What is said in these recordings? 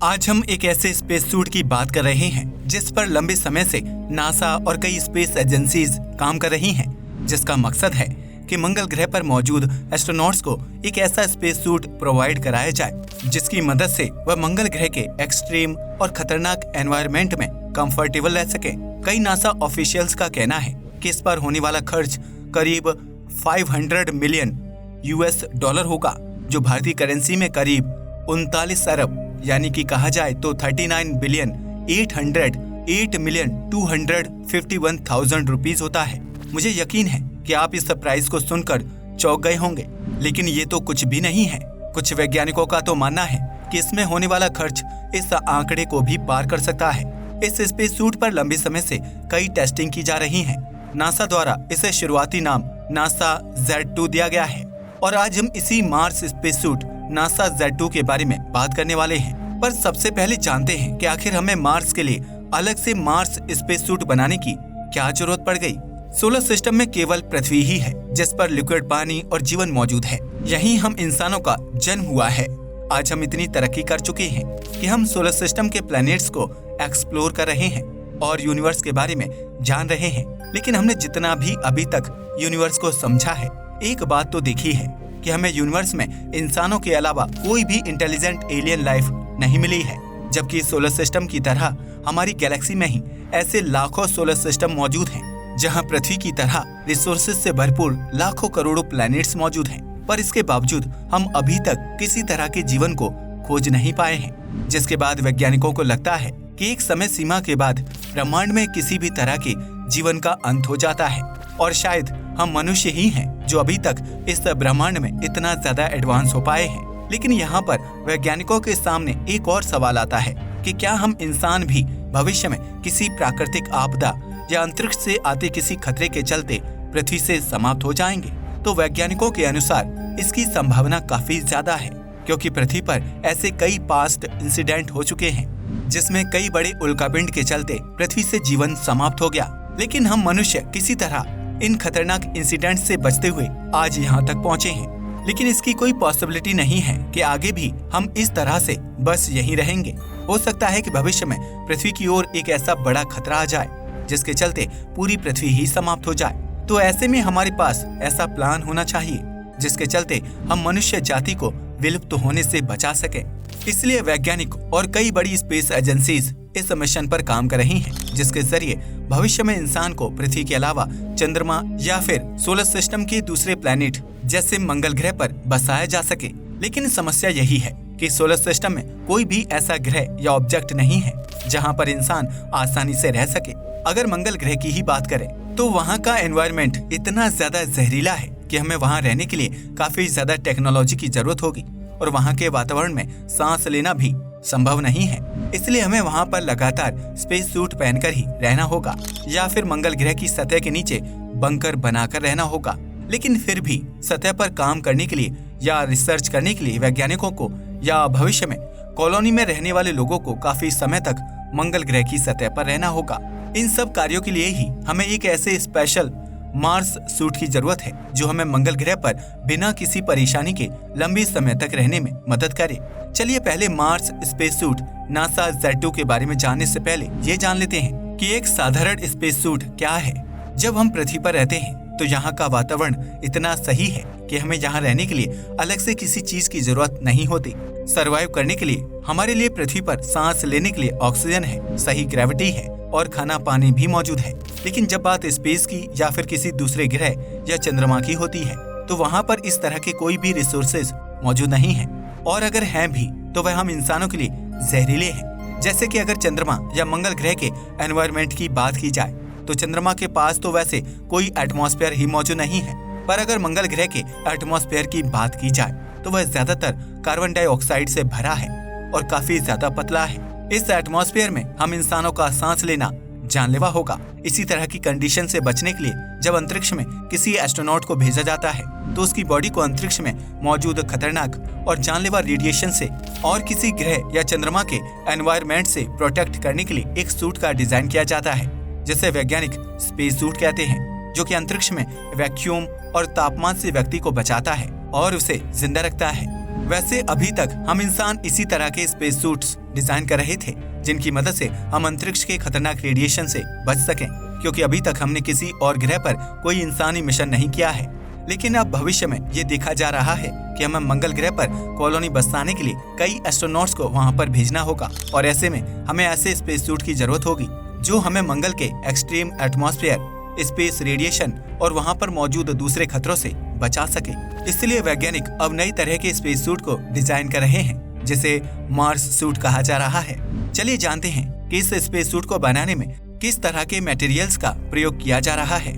आज हम एक ऐसे स्पेस सूट की बात कर रहे हैं जिस पर लंबे समय से नासा और कई स्पेस एजेंसीज काम कर रही हैं, जिसका मकसद है कि मंगल ग्रह पर मौजूद एस्ट्रोनॉट्स को एक ऐसा स्पेस सूट प्रोवाइड कराया जाए जिसकी मदद से वह मंगल ग्रह के एक्सट्रीम और खतरनाक एनवायरनमेंट में कंफर्टेबल रह सके। कई नासा ऑफिशियल्स का कहना है कि इस पर होने वाला खर्च करीब 500 मिलियन यूएस डॉलर होगा, जो भारतीय करेंसी में करीब 39 अरब यानी कि कहा जाए तो 39 बिलियन 808 मिलियन 251,000 रुपीज होता है। मुझे यकीन है कि आप इस प्राइस को सुनकर चौंक गए होंगे, लेकिन ये तो कुछ भी नहीं है। कुछ वैज्ञानिकों का तो मानना है कि इसमें होने वाला खर्च इस आंकड़े को भी पार कर सकता है। इस स्पेस सूट पर लंबे समय से कई टेस्टिंग की जा रही है। नासा द्वारा इसे शुरुआती नाम नासा Z2 दिया गया है और आज हम इसी Mars space suit NASA Z2 के बारे में बात करने वाले हैं। पर सबसे पहले जानते हैं कि आखिर हमें मार्स के लिए अलग से मार्स स्पेस सूट बनाने की क्या जरूरत पड़ गई। सोलर सिस्टम में केवल पृथ्वी ही है जिस पर लिक्विड पानी और जीवन मौजूद है। यहीं हम इंसानों का जन्म हुआ है। आज हम इतनी तरक्की कर चुके हैं कि हम सोलर सिस्टम के प्लैनेट्स को एक्सप्लोर कर रहे हैं और यूनिवर्स के बारे में जान रहे हैं। लेकिन हमने जितना भी अभी तक यूनिवर्स को समझा है, एक बात तो देखी है कि हमें यूनिवर्स में इंसानों के अलावा कोई भी इंटेलिजेंट एलियन लाइफ नहीं मिली है, जबकि सोलर सिस्टम की तरह हमारी गैलेक्सी में ही ऐसे लाखों सोलर सिस्टम मौजूद हैं, जहां पृथ्वी की तरह रिसोर्सेज से भरपूर लाखों करोड़ों प्लैनेट्स मौजूद हैं। पर इसके बावजूद हम अभी तक किसी तरह के जीवन को खोज नहीं पाए हैं, जिसके बाद वैज्ञानिकों को लगता है कि एक समय सीमा के बाद ब्रह्मांड में किसी भी तरह के जीवन का अंत हो जाता है और शायद हम मनुष्य ही हैं जो अभी तक इस ब्रह्मांड में इतना ज्यादा एडवांस हो पाए हैं। लेकिन यहाँ पर वैज्ञानिकों के सामने एक और सवाल आता है कि क्या हम इंसान भी भविष्य में किसी प्राकृतिक आपदा या अंतरिक्ष से आते किसी खतरे के चलते पृथ्वी से समाप्त हो जाएंगे। तो वैज्ञानिकों के अनुसार इसकी संभावना काफी ज्यादा है, क्योंकि पृथ्वी पर ऐसे कई पास्ट इंसिडेंट हो चुके हैं जिसमें कई बड़े उल्कापिंड के चलते पृथ्वी से जीवन समाप्त हो गया। लेकिन हम मनुष्य किसी तरह इन खतरनाक इंसिडेंट से बचते हुए आज यहाँ तक पहुँचे हैं। लेकिन इसकी कोई पॉसिबिलिटी नहीं है कि आगे भी हम इस तरह से बस यहीं रहेंगे। हो सकता है कि भविष्य में पृथ्वी की ओर एक ऐसा बड़ा खतरा आ जाए जिसके चलते पूरी पृथ्वी ही समाप्त हो जाए। तो ऐसे में हमारे पास ऐसा प्लान होना चाहिए जिसके चलते हम मनुष्य जाति को विलुप्त होने से बचा सके। इसलिए वैज्ञानिक और कई बड़ी स्पेस एजेंसीज इस मिशन पर काम कर रही हैं, जिसके जरिए भविष्य में इंसान को पृथ्वी के अलावा चंद्रमा या फिर सोलर सिस्टम के दूसरे प्लैनेट जैसे मंगल ग्रह पर बसाया जा सके। लेकिन समस्या यही है कि सोलर सिस्टम में कोई भी ऐसा ग्रह या ऑब्जेक्ट नहीं है जहां पर इंसान आसानी से रह सके। अगर मंगल ग्रह की ही बात करें तो वहां का एनवायरनमेंट इतना ज्यादा जहरीला है कि हमें वहां रहने के लिए काफी ज्यादा टेक्नोलॉजी की जरूरत होगी और वहां के वातावरण में सांस लेना भी संभव नहीं है। इसलिए हमें वहां पर लगातार स्पेस सूट पहनकर ही रहना होगा या फिर मंगल ग्रह की सतह के नीचे बंकर बनाकर रहना होगा। लेकिन फिर भी सतह पर काम करने के लिए या रिसर्च करने के लिए वैज्ञानिकों को या भविष्य में कॉलोनी में रहने वाले लोगों को काफी समय तक मंगल ग्रह की सतह पर रहना होगा। इन सब कार्यों के लिए ही हमें एक ऐसे स्पेशल मार्स सूट की जरूरत है जो हमें मंगल ग्रह पर बिना किसी परेशानी के लंबे समय तक रहने में मदद करे। चलिए पहले Mars space suit NASA Z2 के बारे में जानने से पहले ये जान लेते हैं कि एक साधारण स्पेस सूट क्या है। जब हम पृथ्वी पर रहते हैं तो यहाँ का वातावरण इतना सही है कि हमें यहाँ रहने के लिए अलग से किसी चीज की जरूरत नहीं होती। सरवाइव करने के लिए हमारे लिए पृथ्वी पर सांस लेने के लिए ऑक्सीजन है, सही ग्रेविटी है और खाना पानी भी मौजूद है। लेकिन जब बात स्पेस की या फिर किसी दूसरे ग्रह या चंद्रमा की होती है तो वहाँ पर इस तरह के कोई भी रिसोर्सेज मौजूद नहीं है, और अगर हैं भी तो वह हम इंसानों के लिए जहरीले हैं। जैसे कि अगर चंद्रमा या मंगल ग्रह के एनवायरनमेंट की बात की जाए तो चंद्रमा के पास तो वैसे कोई एटमॉस्फेयर ही मौजूद नहीं है, पर अगर मंगल ग्रह के एटमॉस्फेयर की बात की जाए तो वह ज्यादातर कार्बन डाइऑक्साइड से भरा है और काफी ज्यादा पतला है। इस एटमॉस्फेयर में हम इंसानों का सांस लेना जानलेवा होगा। इसी तरह की कंडीशन से बचने के लिए जब अंतरिक्ष में किसी एस्ट्रोनॉट को भेजा जाता है तो उसकी बॉडी को अंतरिक्ष में मौजूद खतरनाक और जानलेवा रेडिएशन से और किसी ग्रह या चंद्रमा के एनवायरनमेंट से प्रोटेक्ट करने के लिए एक सूट का डिजाइन किया जाता है, जिसे वैज्ञानिक स्पेस सूट कहते हैं, जो कि अंतरिक्ष में वैक्यूम और तापमान से व्यक्ति को बचाता है और उसे जिंदा रखता है। वैसे अभी तक हम इंसान इसी तरह के स्पेस सूट्स डिजाइन कर रहे थे जिनकी मदद से हम अंतरिक्ष के खतरनाक रेडिएशन से बच सकें, क्योंकि अभी तक हमने किसी और ग्रह पर कोई इंसानी मिशन नहीं किया है। लेकिन अब भविष्य में ये देखा जा रहा है कि हमें मंगल ग्रह पर कॉलोनी बसाने के लिए कई एस्ट्रोनॉट्स को वहां पर भेजना होगा, और ऐसे में हमें ऐसे स्पेस सूट की जरूरत होगी जो हमें मंगल के एक्सट्रीम एटमॉस्फेयर, स्पेस रेडिएशन और वहां पर मौजूद दूसरे खतरों से बचा सके। इसलिए वैज्ञानिक अब नई तरह के स्पेस सूट को डिजाइन कर रहे हैं जिसे मार्स सूट कहा जा रहा है। चलिए जानते हैं कि इस स्पेस सूट को बनाने में किस तरह के मटेरियल्स का प्रयोग किया जा रहा है।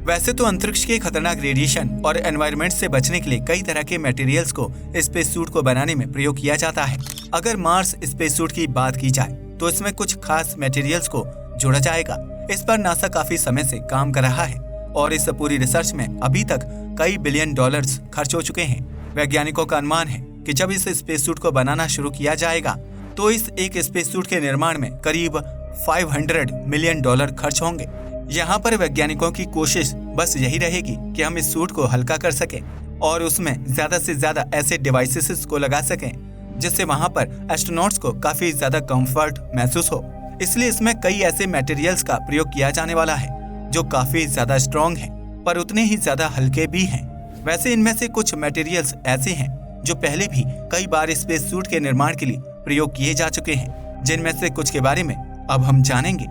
वैसे तो अंतरिक्ष के खतरनाक रेडिएशन और एनवायरनमेंट से बचने के लिए कई तरह के मटेरियल्स को स्पेस सूट को बनाने में प्रयोग किया जाता है। अगर मार्स स्पेस सूट की बात की जाए तो इसमें कुछ खास मटेरियल्स को जोड़ा जाएगा। इस पर नासा काफी समय से काम कर रहा है और इस पूरी रिसर्च में अभी तक कई बिलियन डॉलर्स खर्च हो चुके हैं। वैज्ञानिकों का अनुमान है कि जब इस स्पेस सूट को बनाना शुरू किया जाएगा तो इस एक स्पेस सूट के निर्माण में करीब 500 मिलियन डॉलर खर्च होंगे। यहाँ पर वैज्ञानिकों की कोशिश बस यही रहेगी कि हम इस सूट को हल्का कर सकें और उसमें ज्यादा से ज्यादा ऐसे डिवाइसेस को लगा सकें जिससे वहाँ पर एस्ट्रोनॉट्स को काफी ज्यादा कंफर्ट महसूस हो। इसलिए इसमें कई ऐसे मटेरियल्स का प्रयोग किया जाने वाला है जो काफी ज्यादा स्ट्रॉन्ग हैं पर उतने ही ज्यादा हल्के भी हैं। वैसे इनमें से कुछ मटेरियल्स ऐसे हैं जो पहले भी कई बार स्पेस सूट के निर्माण के लिए प्रयोग किए जा चुके हैं, जिनमें से कुछ के बारे में अब हम जानेंगे।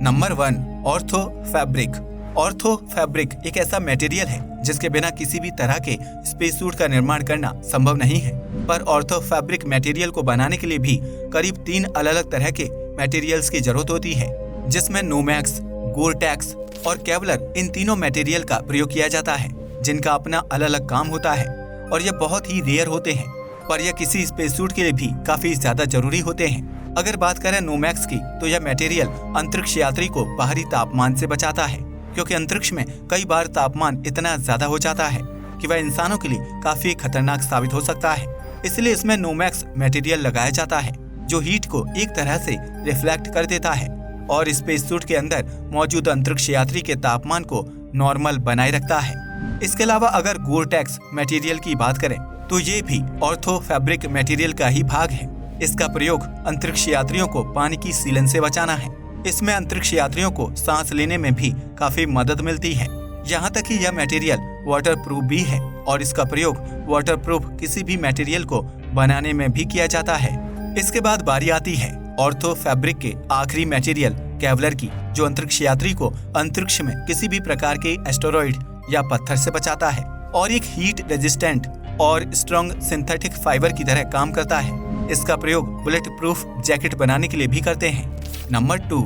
Number 1, ortho fabric. Ortho fabric एक ऐसा मटेरियल है जिसके बिना किसी भी तरह के स्पेस सूट का निर्माण करना संभव नहीं है, पर ऑर्थो फैब्रिक मटेरियल को बनाने के लिए भी करीब 3 अलग-अलग तरह के मटेरियल्स की जरूरत होती है, जिसमें नोमैक्स, गोरटेक्स और केवलर इन तीनों मटेरियल का प्रयोग किया जाता है, जिनका अपना अलग-अलग काम होता है और ये बहुत ही रेयर होते हैं, पर यह किसी स्पेस सूट के लिए भी काफी ज्यादा जरूरी होते हैं। अगर बात करें नोमैक्स की तो यह मटेरियल अंतरिक्ष यात्री को बाहरी तापमान से बचाता है, क्योंकि अंतरिक्ष में कई बार तापमान इतना ज्यादा हो जाता है कि वह इंसानों के लिए काफी खतरनाक साबित हो सकता है। इसलिए इसमें नोमैक्स मटेरियल लगाया जाता है जो हीट को एक तरह से रिफ्लेक्ट कर देता है और स्पेस सूट के अंदर मौजूद अंतरिक्ष यात्री के तापमान को नॉर्मल बनाए रखता है। इसके अलावा अगर गोरटेक्स मटेरियल की बात करें तो ये भी ऑर्थो फैब्रिक मटेरियल का ही भाग है। इसका प्रयोग अंतरिक्ष यात्रियों को पानी की सीलन से बचाना है। इसमें अंतरिक्ष यात्रियों को सांस लेने में भी काफी मदद मिलती है। यहाँ तक कि यह मटेरियल वाटरप्रूफ भी है और इसका प्रयोग वाटरप्रूफ किसी भी मटेरियल को बनाने में भी किया जाता है। इसके बाद बारी आती है ऑर्थो फैब्रिक के आखिरी मटेरियल केवलर की, जो अंतरिक्ष यात्री को अंतरिक्ष में किसी भी प्रकार के एस्टेरॉइड या पत्थर से बचाता है और एक हीट रेजिस्टेंट और स्ट्रॉन्ग सिंथेटिक फाइबर की तरह काम करता है। इसका प्रयोग बुलेट प्रूफ जैकेट बनाने के लिए भी करते हैं। Number 2,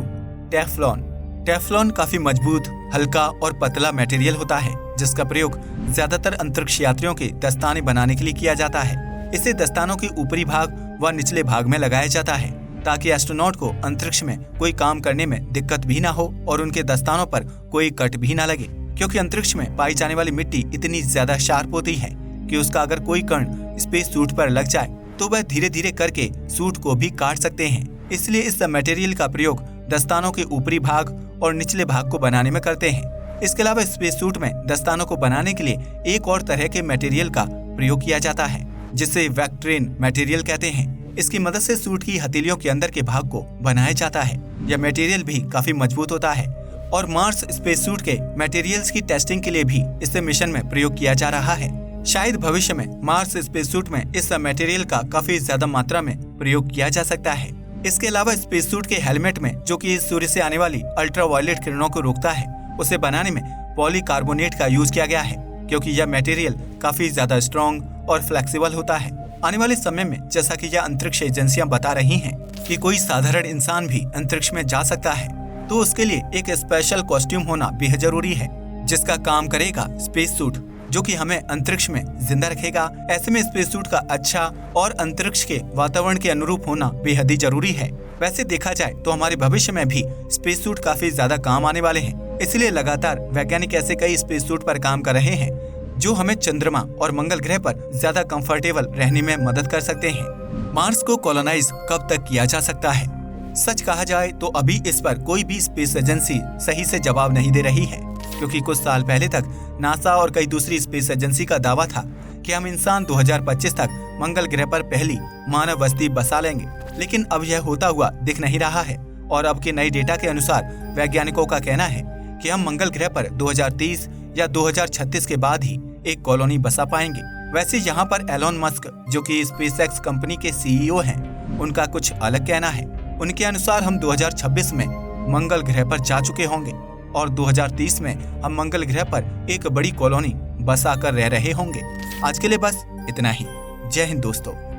Teflon. टेफ्लॉन काफी मजबूत, हल्का और पतला मटेरियल होता है जिसका प्रयोग ज्यादातर अंतरिक्ष यात्रियों के दस्ताने बनाने के लिए किया जाता है। इसे दस्तानों के ऊपरी भाग व निचले भाग में लगाया जाता है ताकि एस्ट्रोनॉट को अंतरिक्ष में कोई काम करने में दिक्कत भी ना हो और उनके दस्तानों पर कोई कट भी ना लगे, क्योंकि अंतरिक्ष में पाई जाने वाली मिट्टी इतनी ज्यादा शार्प होती है कि उसका अगर कोई कण स्पेस सूट पर लग जाए तो वह धीरे धीरे करके सूट को भी काट सकते हैं। इसलिए इस मटेरियल का प्रयोग दस्तानों के ऊपरी भाग और निचले भाग को बनाने में करते हैं। इसके अलावा स्पेस सूट में दस्तानों को बनाने के लिए एक और तरह के मटेरियल का प्रयोग किया जाता है जिसे वैक्ट्रेन मटेरियल कहते हैं। इसकी मदद से सूट की हथेलियों के अंदर के भाग को बनाया जाता है। यह मटेरियल भी काफी मजबूत होता है और मार्स स्पेस सूट के मटेरियल्स की टेस्टिंग के लिए भी इसे मिशन में प्रयोग किया जा रहा है। शायद भविष्य में मार्स स्पेस सूट में इस मटेरियल का काफी ज्यादा मात्रा में प्रयोग किया जा सकता है। इसके अलावा स्पेस सूट के हेलमेट में, जो कि सूर्य से आने वाली अल्ट्रावायलेट किरणों को रोकता है, उसे बनाने में पॉलीकार्बोनेट का यूज किया गया है, क्योंकि यह मटेरियल काफी ज्यादा स्ट्रॉन्ग और फ्लेक्सिबल होता है। आने वाले समय में जैसा कि यह अंतरिक्ष एजेंसियां बता रही हैं कि कोई साधारण इंसान भी अंतरिक्ष में जा सकता है, तो उसके लिए एक स्पेशल कॉस्ट्यूम होना बेहद जरूरी है जिसका काम करेगा स्पेस सूट, जो कि हमें अंतरिक्ष में जिंदा रखेगा। ऐसे में स्पेस सूट का अच्छा और अंतरिक्ष के वातावरण के अनुरूप होना बेहद ही जरूरी है। वैसे देखा जाए तो हमारे भविष्य में भी स्पेस सूट काफी ज्यादा काम आने वाले हैं, इसलिए लगातार वैज्ञानिक ऐसे कई स्पेस सूट पर काम कर रहे हैं जो हमें चंद्रमा और मंगल ग्रह पर ज्यादा कंफर्टेबल रहने में मदद कर सकते हैं। मार्स को कॉलोनाइज कब तक किया जा सकता है? सच कहा जाए तो अभी इस पर कोई भी स्पेस एजेंसी सही से जवाब नहीं दे रही है, क्योंकि कुछ साल पहले तक नासा और कई दूसरी स्पेस एजेंसी का दावा था कि हम इंसान 2025 तक मंगल ग्रह पर पहली मानव बस्ती बसा लेंगे, लेकिन अब यह होता हुआ दिख नहीं रहा है। और अब के नए डेटा के अनुसार वैज्ञानिकों का कहना है कि हम मंगल ग्रह पर 2030 या 2036 के बाद ही एक कॉलोनी बसा पाएंगे। वैसे यहाँ पर एलोन मस्क, जो कि स्पेसएक्स कंपनी के सीईओ हैं, उनका कुछ अलग कहना है। उनके अनुसार हम 2026 में मंगल ग्रह पर जा चुके होंगे और 2030 में हम मंगल ग्रह पर एक बड़ी कॉलोनी बसा कर रह रहे होंगे। आज के लिए बस इतना ही। जय हिंद दोस्तों।